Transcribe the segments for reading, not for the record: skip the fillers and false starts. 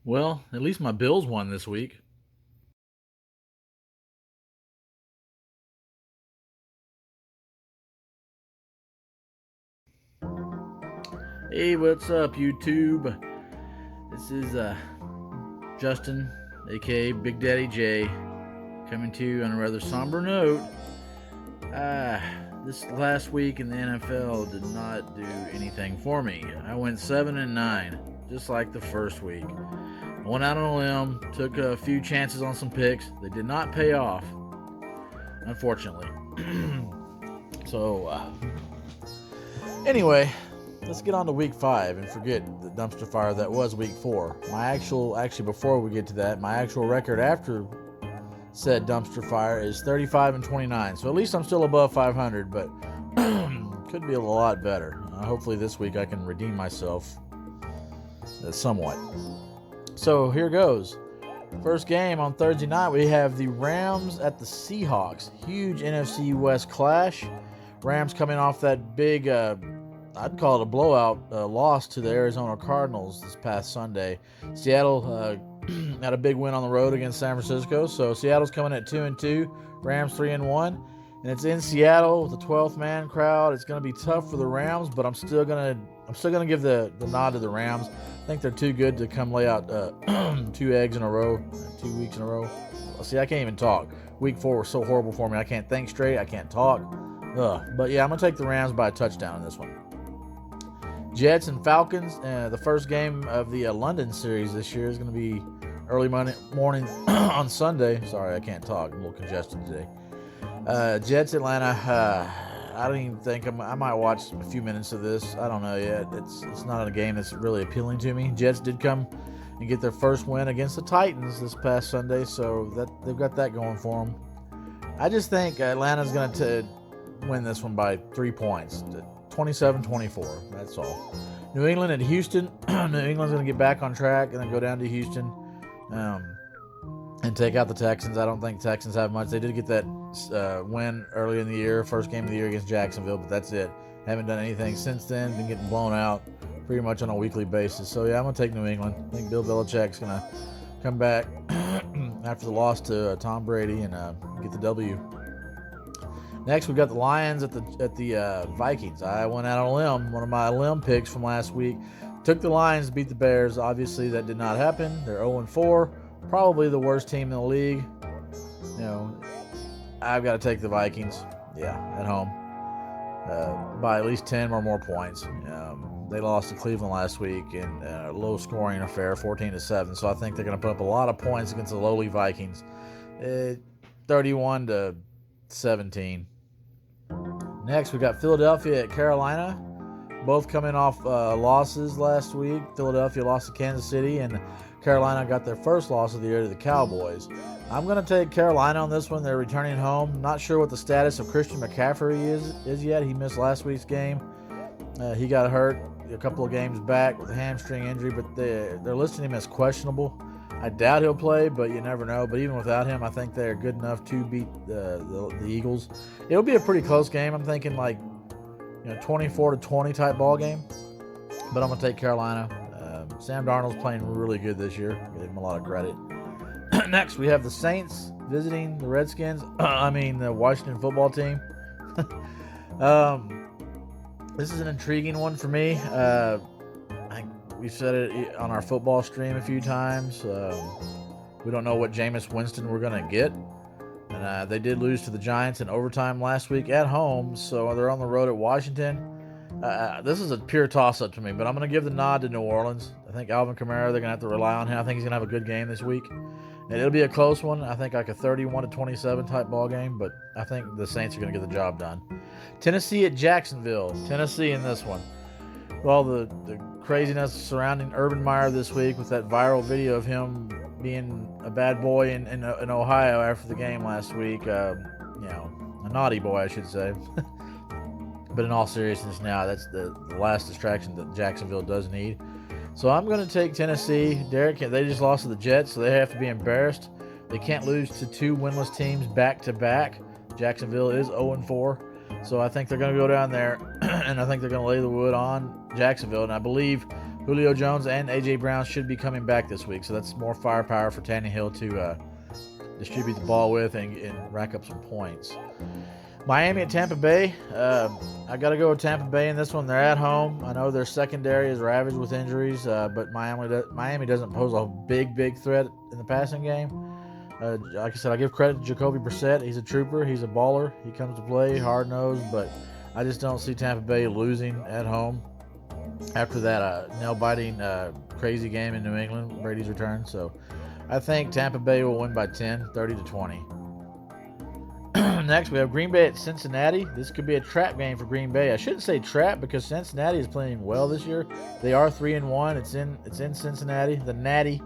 Well, at least my Bills won this week. Hey, what's up, YouTube? This is Justin, aka Big Daddy J, coming to you on a rather somber note. This last week in the NFL did not do anything for me. I went 7-9, just like the first week. I went out on a limb, took a few chances on some picks. They did not pay off, unfortunately. so, anyway, let's get on to week 5 and forget the dumpster fire that was week 4. Actually, before we get to that, my actual record after said dumpster fire is 35-29. So at least I'm still above 500, but could be a lot better. Hopefully this week I can redeem myself somewhat. So here goes. First game on Thursday night, we have the Rams at the Seahawks. Huge NFC West clash. Rams coming off that big, I'd call it a blowout loss to the Arizona Cardinals this past Sunday. Seattle had a big win on the road against San Francisco. So Seattle's coming at 2-2, Rams 3-1. And it's in Seattle with the 12th man crowd. It's going to be tough for the Rams, but I'm still gonna give the nod to the Rams. I think they're too good to come lay out 2 eggs in a row, 2 weeks in a row. See, I can't even talk. Week 4 was so horrible for me. I can't think straight. I can't talk. But yeah, I'm gonna take the Rams by a touchdown in this one. Jets and Falcons. The first game of the London series this year is going to be early morning on Sunday. Sorry, I can't talk. I'm a little congested today. Jets Atlanta. I don't even think I might watch a few minutes of this. I don't know yet. It's not a game that's really appealing to me. Jets did come and get their first win against the Titans this past Sunday, so that they've got that going for them. I just think Atlanta's going to win this one by 3 points. 27-24. That's all. New England and Houston. New England's going to get back on track and then go down to Houston and take out the Texans. I don't think Texans have much. They did get that win early in the year, first game of the year against Jacksonville, but that's it. Haven't done anything since then. Been getting blown out pretty much on a weekly basis. So yeah, I'm going to take New England. I think Bill Belichick's going to come back after the loss to Tom Brady and get the W. Next, we got the Lions at the Vikings. I went out on a limb, one of my limb picks from last week. Took the Lions to beat the Bears. Obviously, that did not happen. They're 0-4, probably the worst team in the league. I've got to take the Vikings. Yeah, at home by at least 10 or more points. They lost to Cleveland last week in a low-scoring affair, 14-7. So I think they're going to put up a lot of points against the lowly Vikings. 31-17. Next, we got Philadelphia at Carolina. Both coming off losses last week. Philadelphia lost to Kansas City, and Carolina got their first loss of the year to the Cowboys. I'm going to take Carolina on this one. They're returning home. Not sure what the status of Christian McCaffrey is yet. He missed last week's game. He got hurt a couple of games back with a hamstring injury, but they're listing him as questionable. I doubt he'll play, but you never know. But even without him, I think they're good enough to beat the Eagles. It'll be a pretty close game. I'm thinking 24-20 type ball game. But I'm going to take Carolina. Sam Darnold's playing really good this year. Give him a lot of credit. Next, we have the Saints visiting the Redskins. The Washington football team. This is an intriguing one for me. We've said it on our football stream a few times. We don't know what Jameis Winston we're going to get. And they did lose to the Giants in overtime last week at home, so they're on the road at Washington. This is a pure toss-up to me, but I'm going to give the nod to New Orleans. I think Alvin Kamara, they're going to have to rely on him. I think he's going to have a good game this week. And it'll be a close one. I think like a 31-27 type ball game, but I think the Saints are going to get the job done. Tennessee at Jacksonville. Tennessee in this one. Well, the craziness surrounding Urban Meyer this week with that viral video of him being a bad boy in Ohio after the game last week. A naughty boy, I should say. But in all seriousness now, that's the last distraction that Jacksonville does need. So I'm going to take Tennessee. They just lost to the Jets, so they have to be embarrassed. They can't lose to 2 winless teams back-to-back. Jacksonville is 0-4. So I think they're going to go down there, and I think they're going to lay the wood on Jacksonville. And I believe Julio Jones and A.J. Brown should be coming back this week, so that's more firepower for Tannehill to distribute the ball with and rack up some points. Miami at Tampa Bay. I got to go with Tampa Bay in this one. They're at home. I know their secondary is ravaged with injuries, but Miami doesn't pose a big threat in the passing game. Like I said, I give credit to Jacoby Brissett. He's a trooper. He's a baller. He comes to play hard-nosed, but I just don't see Tampa Bay losing at home after that nail-biting crazy game in New England, Brady's return. So I think Tampa Bay will win by 10, 30-20. Next, we have Green Bay at Cincinnati. This could be a trap game for Green Bay. I shouldn't say trap because Cincinnati is playing well this year. They are 3-1. It's in Cincinnati, the Natty.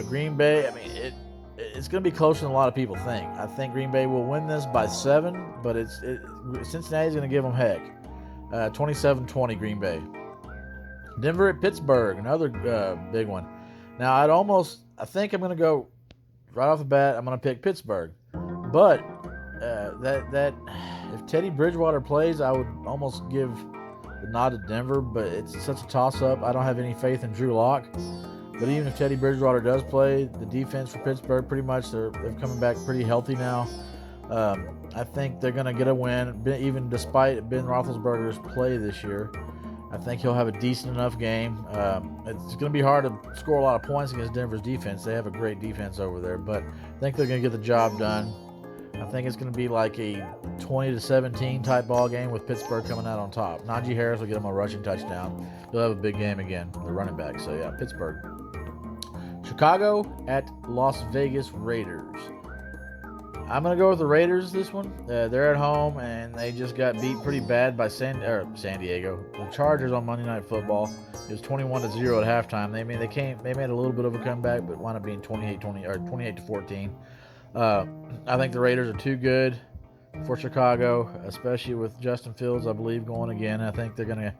Green Bay, I mean, it's going to be closer than a lot of people think. I think Green Bay will win this by 7, but Cincinnati's going to give them heck. 27-20 Green Bay. Denver at Pittsburgh, another big one. Now, I think I'm going to go right off the bat. I'm going to pick Pittsburgh, but that if Teddy Bridgewater plays, I would almost give the nod to Denver. But it's such a toss-up. I don't have any faith in Drew Lock. But even if Teddy Bridgewater does play, the defense for Pittsburgh pretty much they're coming back pretty healthy now. I think they're going to get a win, even despite Ben Roethlisberger's play this year. I think he'll have a decent enough game. It's going to be hard to score a lot of points against Denver's defense. They have a great defense over there, but I think they're going to get the job done. I think it's going to be like a 20-17 type ball game with Pittsburgh coming out on top. Najee Harris will get them a rushing touchdown. They'll have a big game again, the running back. So, yeah, Pittsburgh. Chicago at Las Vegas Raiders. I'm going to go with the Raiders this one. They're at home, and they just got beat pretty bad by San Diego. The Chargers on Monday Night Football. It was 21-0 at halftime. They made a little bit of a comeback, but wound up being 28-14. I think the Raiders are too good for Chicago, especially with Justin Fields, I believe, going again. I think they're going to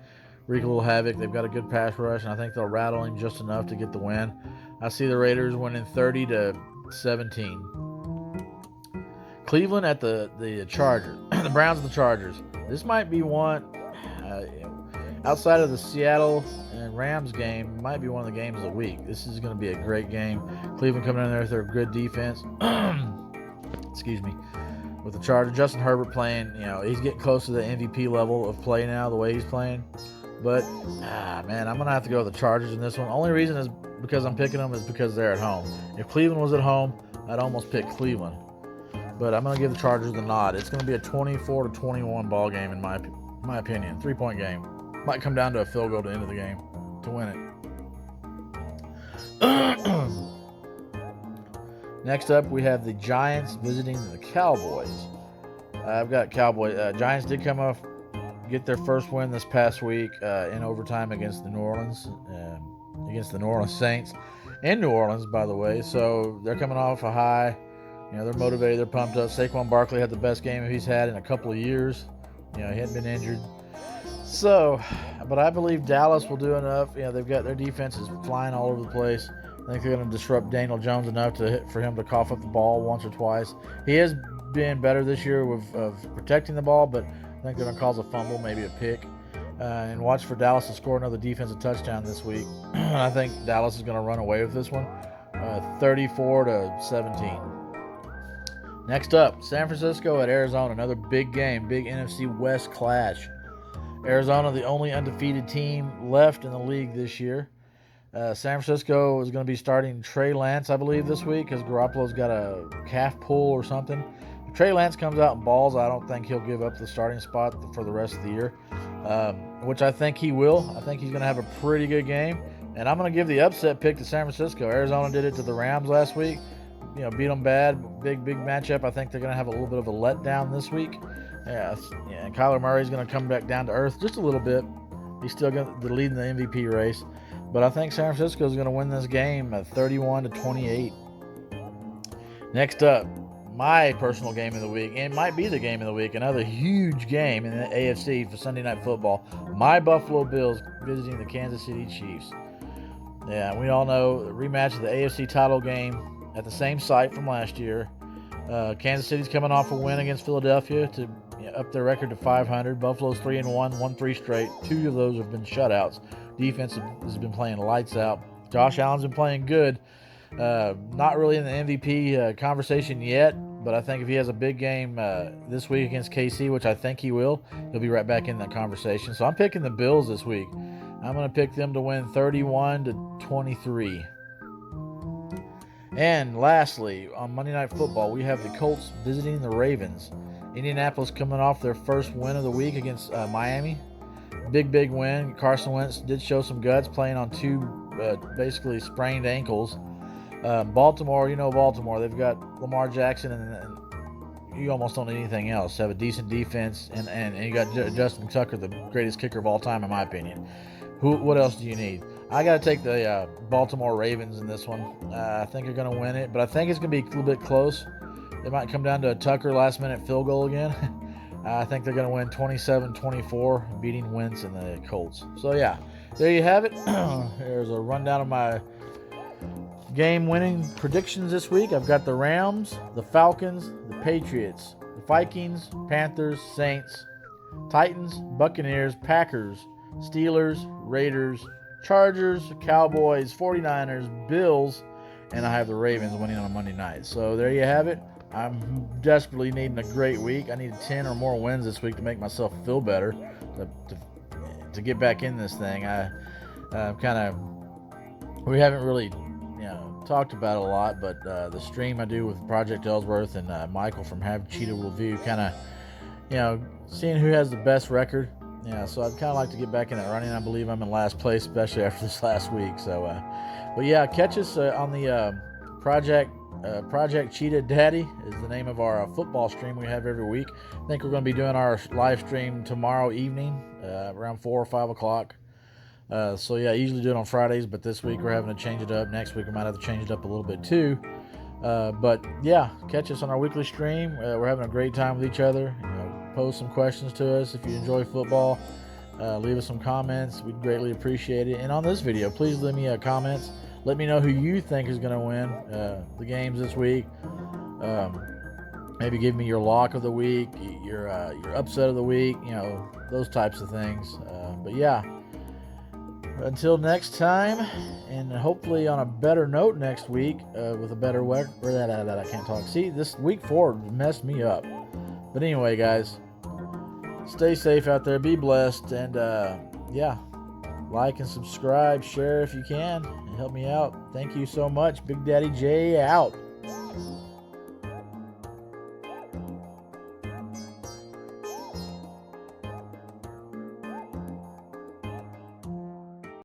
wreak a little havoc. They've got a good pass rush, and I think they'll rattle him just enough to get the win. I see the Raiders winning 30-17. Cleveland at the Chargers. The Browns and the Chargers. This might be one, outside of the Seattle and Rams game, might be one of the games of the week. This is going to be a great game. Cleveland coming in there with their good defense. Excuse me. With the Chargers, Justin Herbert playing, he's getting close to the MVP level of play now, the way he's playing. But, man, I'm going to have to go with the Chargers in this one. Only reason is because I'm picking them is because they're at home. If Cleveland was at home, I'd almost pick Cleveland. But I'm going to give the Chargers the nod. It's going to be a 24-21 ball game in my opinion. 3-point game. Might come down to a field goal to the end of the game to win it. Next up, we have the Giants visiting the Cowboys. I've got Cowboys. Giants did get their first win this past week in overtime against the New Orleans Saints in New Orleans, by the way. So they're coming off a high. They're motivated. They're pumped up. Saquon Barkley had the best game he's had in a couple of years. He hadn't been injured. So, but I believe Dallas will do enough. They've got their defense is flying all over the place. I think they're going to disrupt Daniel Jones enough for him to cough up the ball once or twice. He has been better this year of protecting the ball, but I think they're going to cause a fumble, maybe a pick. And watch for Dallas to score another defensive touchdown this week. I think Dallas is going to run away with this one, 34-17. Next up, San Francisco at Arizona. Another big game, big NFC West clash. Arizona, the only undefeated team left in the league this year. San Francisco is going to be starting Trey Lance, I believe, this week because Garoppolo's got a calf pull or something. If Trey Lance comes out and balls, I don't think he'll give up the starting spot for the rest of the year, which I think he will. I think he's going to have a pretty good game. And I'm going to give the upset pick to San Francisco. Arizona did it to the Rams last week. Beat them bad. Big matchup. I think they're going to have a little bit of a letdown this week. And Kyler Murray's going to come back down to earth just a little bit. He's still going to lead in the MVP race. But I think San Francisco is going to win this game at 31-28. Next up, my personal game of the week. It might be the game of the week. Another huge game in the AFC for Sunday Night Football. My Buffalo Bills visiting the Kansas City Chiefs. Yeah, we all know the rematch of the AFC title game at the same site from last year. Kansas City's coming off a win against Philadelphia to up their record to 500. Buffalo's 3-1, won 3 straight. 2 of those have been shutouts. Defense has been playing lights out. Josh Allen's been playing good. Not really in the MVP conversation yet, but I think if he has a big game this week against KC, which I think he will, he'll be right back in that conversation. So I'm picking the Bills this week. I'm going to pick them to win 31-23. And lastly, on Monday Night Football, we have the Colts visiting the Ravens. Indianapolis coming off their first win of the week against Miami. Big win. Carson Wentz did show some guts playing on two basically sprained ankles. Baltimore, Baltimore. They've got Lamar Jackson, and you almost don't need anything else. Have a decent defense, and you got Justin Tucker, the greatest kicker of all time, in my opinion. What else do you need? I got to take the Baltimore Ravens in this one. I think they're going to win it, but I think it's going to be a little bit close. It might come down to a Tucker last-minute field goal again. I think they're going to win 27-24, beating Wentz and the Colts. So, yeah, there you have it. There's a rundown of my game-winning predictions this week. I've got the Rams, the Falcons, the Patriots, the Vikings, Panthers, Saints, Titans, Buccaneers, Packers, Steelers, Raiders, Chargers, Cowboys, 49ers, Bills, and I have the Ravens winning on a Monday night. So there you have it. I'm desperately needing a great week. I need 10 or more wins this week to make myself feel better, to get back in this thing. We haven't really talked about it a lot, but the stream I do with Project Ellsworth and Michael from Have Cheetah Review, seeing who has the best record. So I'd kind of like to get back in that running. I believe I'm in last place, especially after this last week. So, but yeah, catch us on the Project Cheetah Daddy is the name of our football stream we have every week. I think we're going to be doing our live stream tomorrow evening around 4 or 5 o'clock. So yeah, I usually do it on Fridays, but this week we're having to change it up. Next week we might have to change it up a little bit too. But yeah, catch us on our weekly stream. We're having a great time with each other. Post some questions to us if you enjoy football. Leave us some comments. We'd greatly appreciate it. And on this video, please leave me comments. Let me know who you think is going to win the games this week. Maybe give me your lock of the week, your upset of the week, those types of things. But yeah, until next time, and hopefully on a better note next week with a better weather. I can't talk. See, this week 4 messed me up. But anyway, guys, stay safe out there. Be blessed. And yeah, like and subscribe. Share if you can. Help me out. Thank you so much. Big Daddy J out.